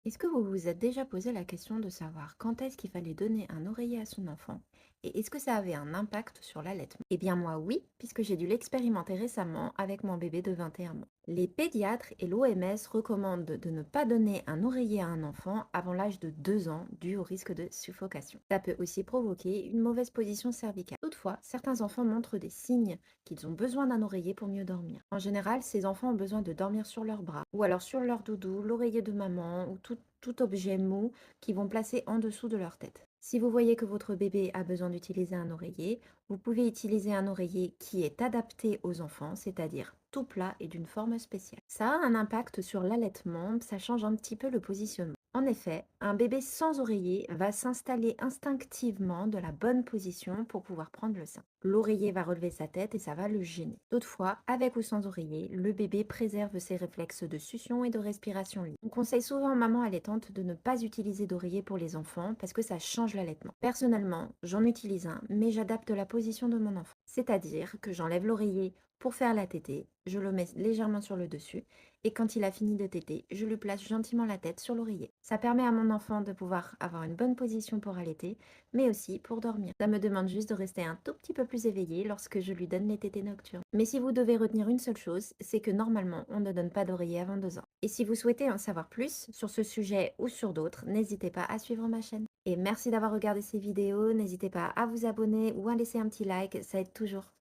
Est-ce que vous vous êtes déjà posé la question de savoir quand est-ce qu'il fallait donner un oreiller à son enfant? Et est-ce que ça avait un impact sur l'allaitement? Eh bien moi oui, puisque j'ai dû l'expérimenter récemment avec mon bébé de 21 mois. Les pédiatres et l'OMS recommandent de ne pas donner un oreiller à un enfant avant l'âge de 2 ans dû au risque de suffocation. Ça peut aussi provoquer une mauvaise position cervicale. Toutefois, certains enfants montrent des signes qu'ils ont besoin d'un oreiller pour mieux dormir. En général, ces enfants ont besoin de dormir sur leurs bras ou alors sur leur doudou, l'oreiller de maman ou tout objet mou qu'ils vont placer en dessous de leur tête. Si vous voyez que votre bébé a besoin d'utiliser un oreiller, vous pouvez utiliser un oreiller qui est adapté aux enfants, c'est-à-dire tout plat et d'une forme spéciale. Ça a un impact sur l'allaitement, ça change un petit peu le positionnement. En effet, un bébé sans oreiller va s'installer instinctivement de la bonne position pour pouvoir prendre le sein. L'oreiller va relever sa tête et ça va le gêner. Toutefois, avec ou sans oreiller, le bébé préserve ses réflexes de succion et de respiration libre. On conseille souvent aux mamans allaitantes de ne pas utiliser d'oreiller pour les enfants parce que ça change l'allaitement. Personnellement, j'en utilise un, mais j'adapte la position de mon enfant. C'est-à-dire que j'enlève l'oreiller pour faire la tétée, je le mets légèrement sur le dessus et quand il a fini de téter, je lui place gentiment la tête sur l'oreiller. Ça permet à mon enfant de pouvoir avoir une bonne position pour allaiter, mais aussi pour dormir. Ça me demande juste de rester un tout petit peu plus éveillé lorsque je lui donne les tétées nocturnes. Mais si vous devez retenir une seule chose, c'est que normalement, on ne donne pas d'oreiller avant 2 ans. Et si vous souhaitez en savoir plus sur ce sujet ou sur d'autres, n'hésitez pas à suivre ma chaîne. Et merci d'avoir regardé ces vidéos, n'hésitez pas à vous abonner ou à laisser un petit like, ça aide toujours.